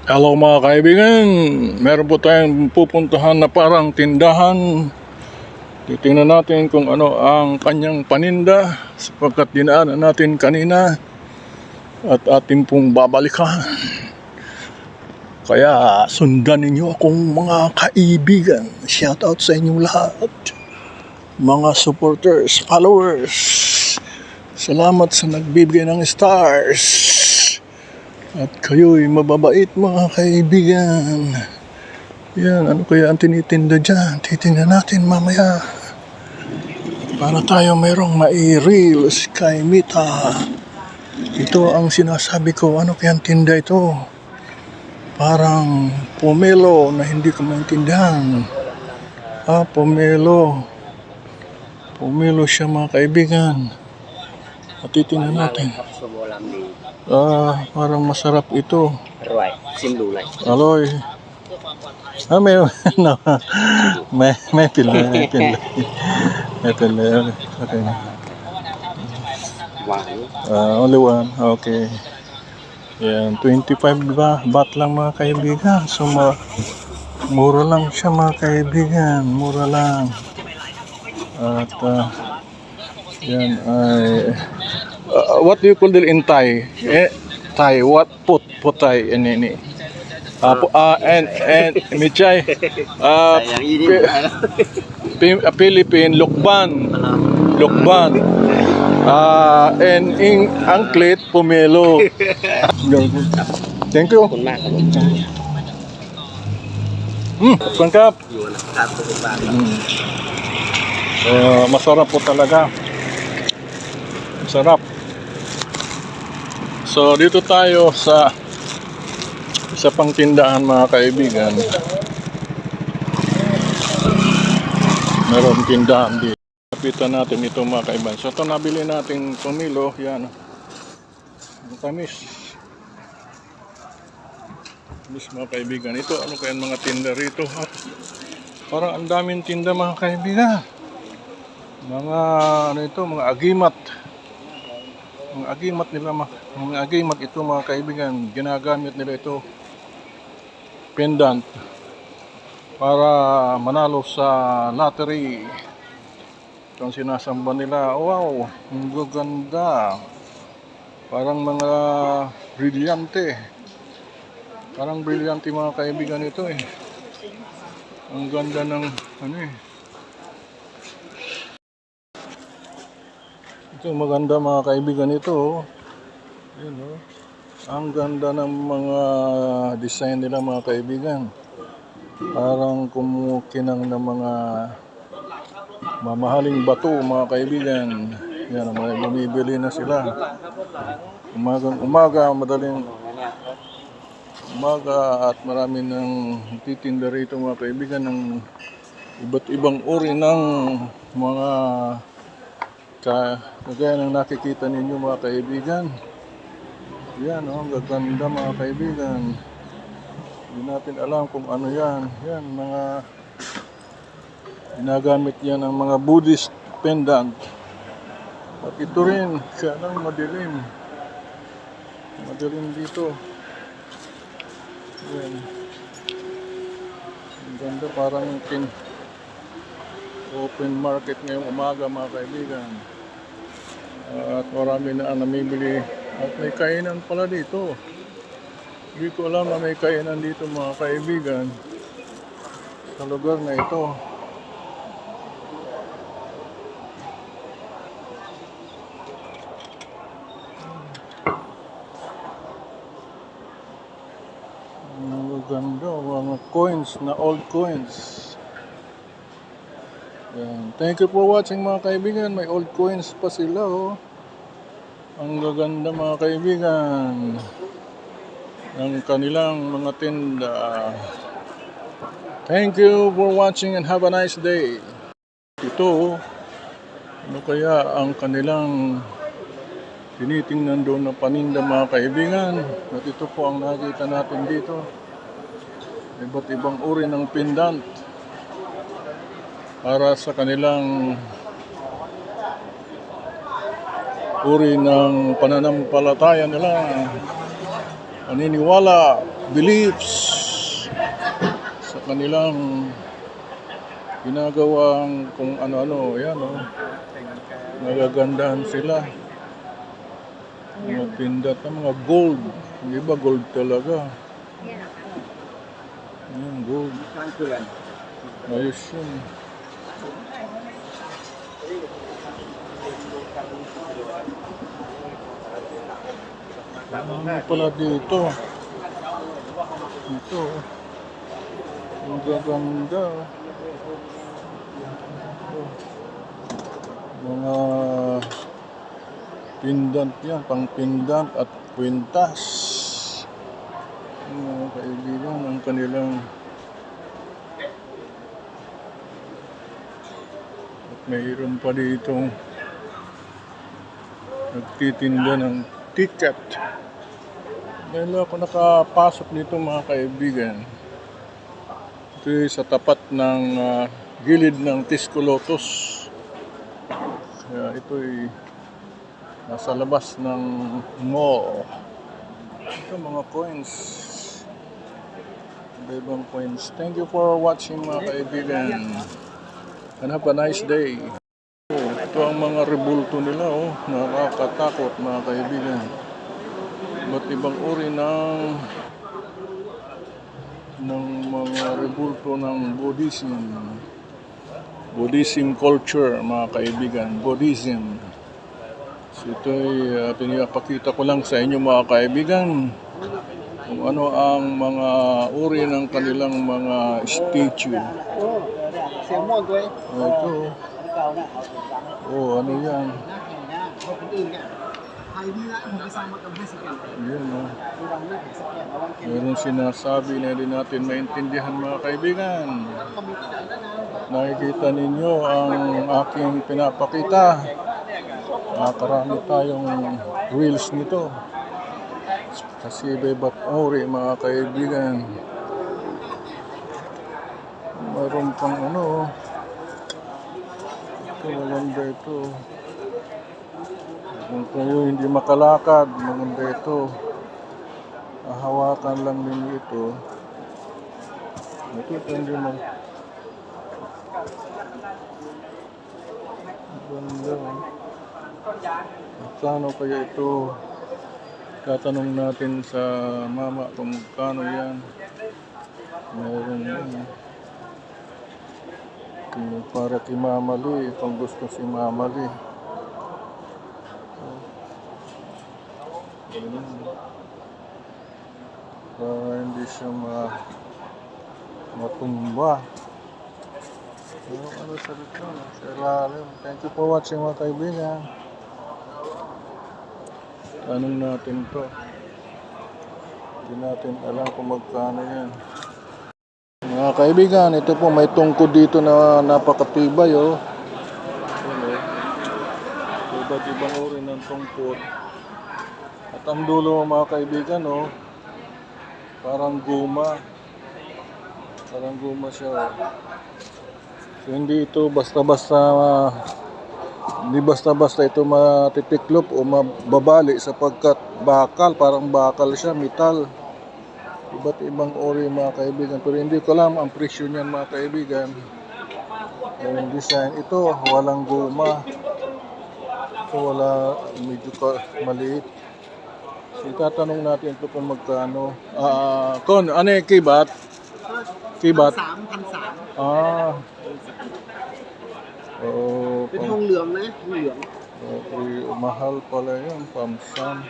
Hello mga kaibigan, meron po tayong pupuntahan na parang tindahan. Titingnan natin kung ano ang kanyang paninda sapagkat dinaanan natin kanina at ating pong babalikan. Kaya sundan ninyo akong mga kaibigan. Shout out sa inyong lahat, mga supporters, followers. Salamat sa nagbibigay ng stars. At kayo'y mababait mga kaibigan. Yan, ano kaya ang tinitinda dyan? Titingnan natin mamaya. Para tayo mayroong mai-real Sky Mita. Ito ang sinasabi ko, ano kaya ang tinda ito? Parang pomelo na hindi ko maintindihan. Pomelo. Pomelo siya mga kaibigan. At titingnan natin. Parang masarap ito. Aloy. May no. May pila. Okay. Only one. Okay. Yan, 25 ba? Baht lang mga kaibigan. So mura lang siya mga kaibigan. Mura lang. At yan ay what do you call it in Thai? Thai, what Thai ini? And Michay. Philippine Lukban. And in Angklet pomelo. Thank you. Pangkap. Masarap po talaga. Masarap. So dito tayo sa isa pang tindahan mga kaibigan. Meron tindahan dito. Kapitan natin ito mga kaibigan. So ito nabili natin pomelo. Yan. Tamis. Tamis mga kaibigan. Ito ano kaya mga tinda rito? Parang ang daming tinda mga kaibigan. Mga ano ito, mga agimat. Mga agimat ito mga kaibigan. Ginagamit nila ito pendant para manalo sa lottery. Ito ang sinasamba nila. Wow, ang gaganda. Parang mga brilyante. Parang brilyante mga kaibigan ito eh. Ang ganda ng ano eh. Ito maganda mga kaibigan ito. Yun, oh. Ang ganda ng mga design nila mga kaibigan. Parang kumukinang ng mga mamahaling bato mga kaibigan. Yan, mga bumibili na sila. Umaga, madaling umaga at marami nang titinda rito mga kaibigan ng iba't ibang uri ng mga kagaya ng nakikita ninyo mga kaibigan. Yan, ang gaganda mga kaibigan. Hindi natin alam kung ano yan. Yan, mga ginagamit yan ng mga Buddhist pendant. At ito rin, siya lang madilim. Madilim dito. Yan. Ang ganda, parang open market ngayong umaga mga kaibigan. At marami na namimili. At may kainan pala dito. Hindi ko alam na may kainan dito mga kaibigan. Sa lugar na ito. Ang ganda, mga coins na old coins. Yan. Thank you for watching mga kaibigan. May old coins pa sila oh. Ang gaganda mga kaibigan ng kanilang mga tinda. Thank you for watching and have a nice day. Ito, ano kaya ang kanilang tinitingnan doon na paninda mga kaibigan. At ito po ang nakita natin dito. Iba't ibang uri ng pendant para sa kanilang uri ng pananampalataya nila, paniniwala. beliefs sa kanilang ginagawang kung ano-ano. Yan, oh. Nagagandahan sila. Mga pindot na mga gold. Hindi ba gold talaga? Ayan, gold. Ayos yun. Ano pala dito? Ito. Ang gaganda. Mga pendant yan, pang pendant at kwintas. Mga kaibigan, ang kanilang at mayroon pa dito nagtitinda ng ticket. Dahil ako nakapasok dito mga kaibigan, ito sa tapat ng gilid ng Tisco Lotus. Kaya ito ay nasa labas ng mall. Ito mga coins. Ibang coins. Thank you for watching mga kaibigan. And have a nice day. Ito ang mga rebulto nila, oh. Nakakatakot mga kaibigan. Ba't ibang uri ng mga rebulto ng Buddhism culture mga kaibigan. Buddhism. So ito ay pinapakita ko lang sa inyo mga kaibigan kung ano ang mga uri ng kanilang mga statue. Ito. Oh, ano yan? Yan, oh. Meron sinasabi na din natin maintindihan mga kaibigan. Nakikita ninyo ang aking pinapakita. Karami tayong reels nito. Kasi iba-iba't uri mga kaibigan. Mayroon pang ano. Ito, maganda ito. Kung kayo hindi makalakad, maganda ito. Hawakan lang ninyo ito. Ito hindi maganda. Magkano kaya ito? Tatanong natin sa mama kung magkano yan. Meron yan. Para kay Mama Lee, kung gusto si Mama Lee. Para hindi siya matumba. Ano sa dito? Sa ilalim. Thank you for watching mga kaibigan. Tanong natin to. Hindi natin alam kung magkano yan. Mga kaibigan, ito po may tungkod dito na napakatibay, oh. Iba't ibang uri ng tungkod. At ang dulo mga kaibigan, oh, parang guma. Parang guma siya, oh. So, hindi ito basta-basta ito matitiklop o mababali sapagkat bakal, parang bakal siya, metal. Iba't ibang ori mga kaibigan, pero hindi ko alam ang presyo niyan mga kaibigan. Yung design ito, walang guma. Ito wala, medyo maliit. So itatanong natin ito kung magkano. Ano yung kibat? Kibat? 1,300. Oh,เป็นทองเหลืองนะทองเหลือง mahal pala yun, pamsam.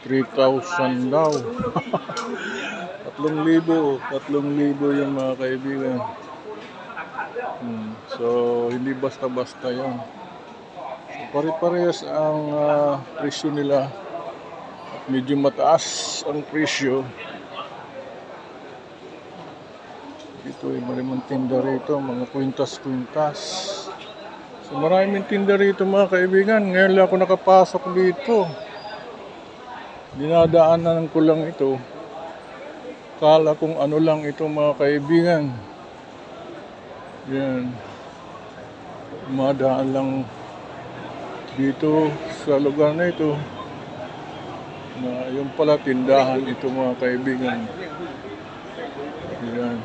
3,000 daw. 3,000 yung mga kaibigan. So, hindi basta-basta yan. So, pare-parehas ang presyo nila. At medyo mataas ang presyo. Ito ay maraming tinda rito, mga kwintas-kwintas. So, maraming tinda rito mga kaibigan. Ngayon lang ako nakapasok dito. Dinadaanan ko lang ito. Kala kung ano lang ito mga kaibigan. Yan. Madaan lang dito sa lugar na ito. Na yung pala tindahan ito mga kaibigan. Yan.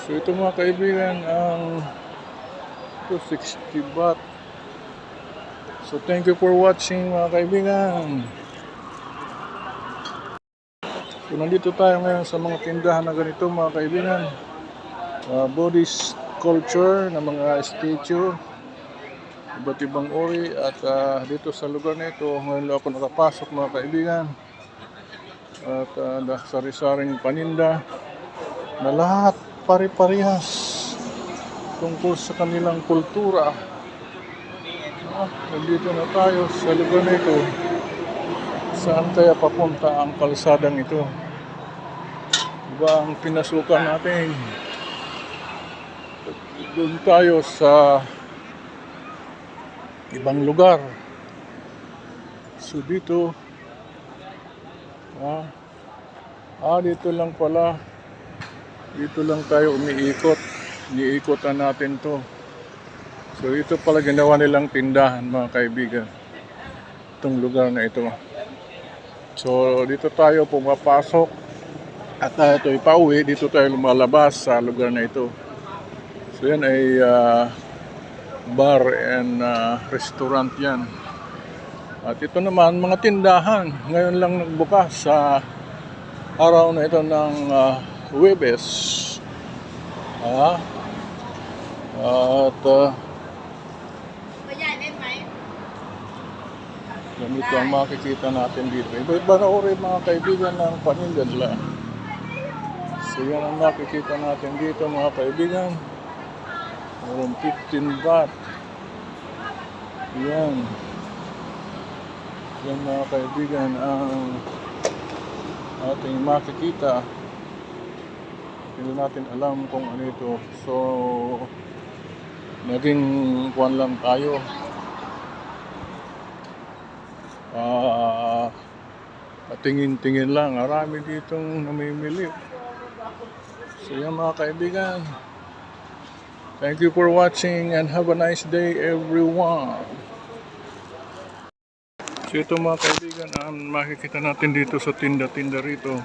So ito mga kaibigan ang 260 baht. So thank you for watching mga kaibigan. So nandito tayo ngayon sa mga tindahan na ganito mga kaibigan. Buddhist culture na mga statue, iba't ibang uri, at dito sa lugar na ito ngayon lang ako nakapasok mga kaibigan. At sari-saring paninda na lahat pare-parehas tungkol sa kanilang kultura. Nandito na tayo sa lugar na ito. Saan kaya papunta ang kalsadang ito? Diba ang pinasukan natin? Doon tayo sa ibang lugar. So dito, dito lang pala. Dito lang tayo umiikot. Iniikotan natin to. So ito pala ginawa nilang tindahan mga kaibigan. Itong lugar na ito. So dito tayo pumapasok. At ito ipauwi. Dito tayo lumalabas sa lugar na ito. So yan ay bar and restaurant yan. At ito naman mga tindahan. Ngayon lang nagbukas sa araw na ito ng Huwebes. At ganito ang makikita natin dito. Iba-iba na uri mga kaibigan ng paninda nila. So yan ang makikita natin dito mga kaibigan. Mayroong 15 baht. Yan. Yan mga kaibigan ang ating makikita. Hindi natin alam kung ano ito. So naging kuwan lang tayo. Tingin-tingin lang. Marami ditong namimili. So yan mga kaibigan. Thank you for watching and have a nice day everyone. So ito mga kaibigan, makikita natin dito sa tinda-tinda rito.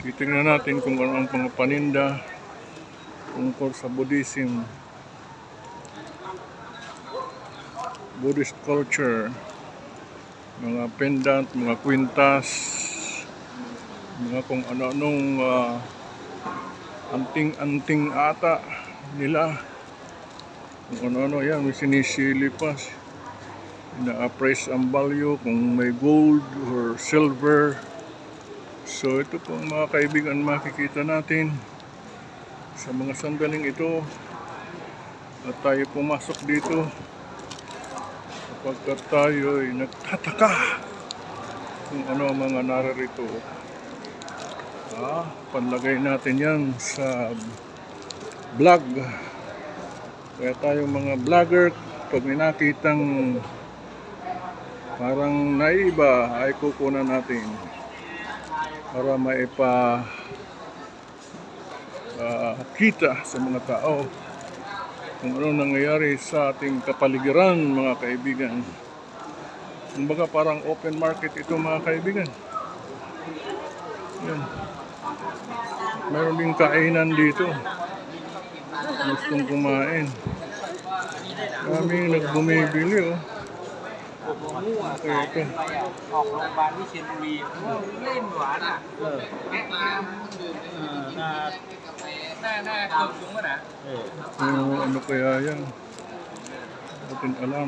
Titingnan natin kung ano ang mga paninda tungkol sa Buddhism. Buddhist culture. Mga pendant, mga kwintas, mga kung ano-anong anting-anting ata nila. Kung ano-ano yan, may sinisili pa. Ina-appraise ang value kung may gold or silver. So ito po mga kaibigan makikita natin sa mga sandaling ito. At tayo pumasok dito sapagkat tayo ay nagtataka kung ano ang mga nararito. Panlagay natin yan sa vlog. Kaya tayo mga vlogger, pag may nakitang parang naiba ay kukunan natin para kita sa mga tao kung ano nangyayari sa ating kapaligiran mga kaibigan. Kumbaga parang open market ito mga kaibigan. Yan. Meron din kainan dito. Gustong kumain. Kaming nagbumibili Okay, ito. ออกโรงพยาบาลวิเชียรบุรีเล่นหวานอ่ะแนะนำหน้าเกือบยุงอ่ะนะ Ano kaya yan? Natin alam.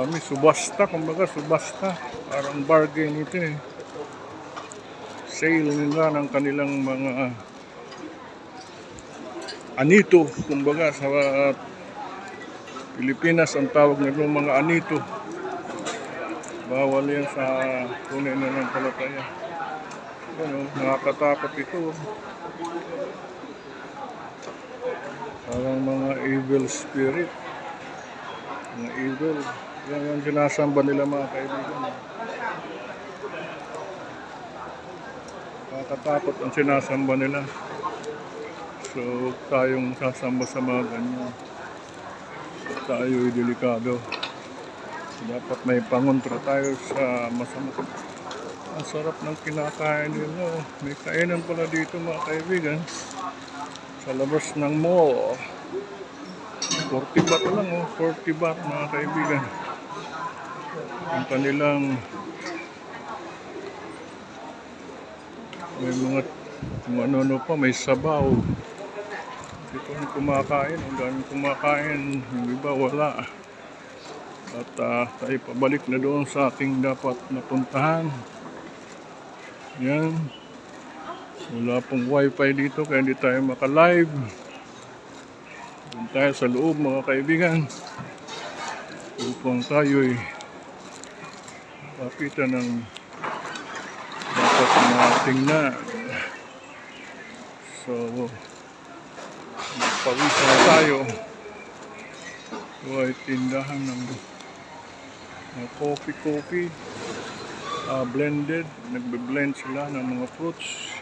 May subasta, kumbaga subasta. Parang bargain ito eh. Sale nila ng kanilang mga anito, kumbaga sa Pilipinas ang tawag nila mga anito. Bawal yan sa tunay na ng palataya. Nakakatakot ito. Parang mga evil spirit. Mga evil. Yan yung sinasamba nila mga kaibigan. Nakakatakot ang sinasamba nila. So tayong sasamba sa mga ganyan. tayo'y delikado. Dapat may pangontra tayo sa masama. Ang sarap ng kinakain nila. Oh. May kainan pala dito mga kaibigan. Sa labas ng mall. 40 baht lang oh. 40 baht mga kaibigan. Ang kanilang may mga kung ano pa, may sabaw. Dito ang kumakain. Ang daming kumakain. Yung iba wala. At tayo pabalik na doon sa ating dapat napuntahan. Yan. Wala pong wifi dito kaya hindi tayo maka-live. Doon tayo sa loob mga kaibigan. Upang tayo'y kapitan ng dapat tingnan. So, pawisa na tayo. So, ay tindahan ng coffee. Blended. Nagbe-blend sila ng mga fruits.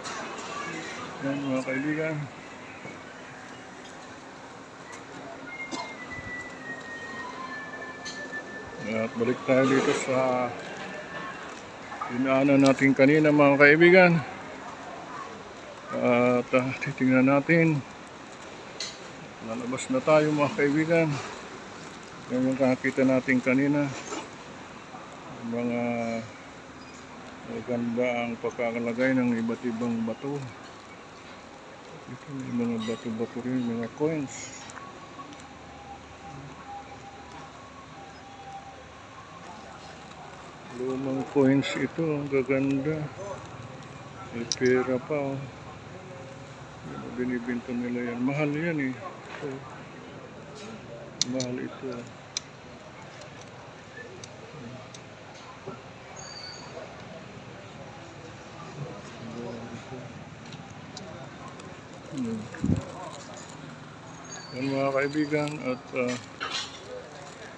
Yan mga kaibigan. At balik tayo dito sa dinaanan natin kanina mga kaibigan. At titingnan natin. Lalabas na tayo mga kaibigan. Yan yung kakita natin kanina. Mga maganda ang pagkakalagay ng iba't ibang bato. Ito may mga bato-bato rin, mga coins. Lumang coins ito, ang gaganda. May pera pa oh. Binibinta nila yan. Mahal yan eh. So, mahal ito. Yan mga kaibigan at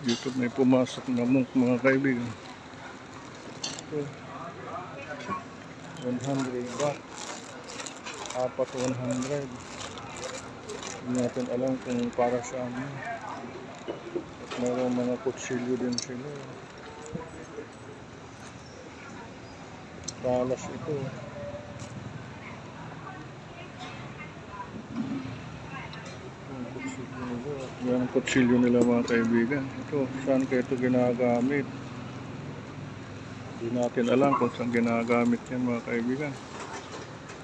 dito may pumasok na monk mga kaibigan. So, 100 baht. Apat 100. Hindi natin alam kung para saan. At mayroong mga kutsilyo din sila. Talas ito. Yan ang kutsilyo nila mga kaibigan. Ito, saan kaya ito ginagamit? Hindi natin alam kung saan ginagamit yan mga kaibigan.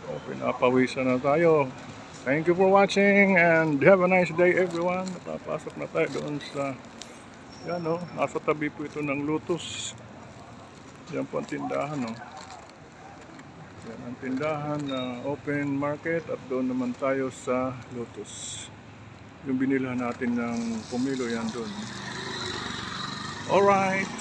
So, pinapawisan na tayo. Thank you for watching and have a nice day everyone. Napapasok na tayo doon sa yan o, nasa tabi po ito ng Lotus. Yan po ang tindahan o. Yan ang tindahan na open market at doon naman tayo sa Lotus. Yung binilhan natin ng pumilo yan doon. Alright.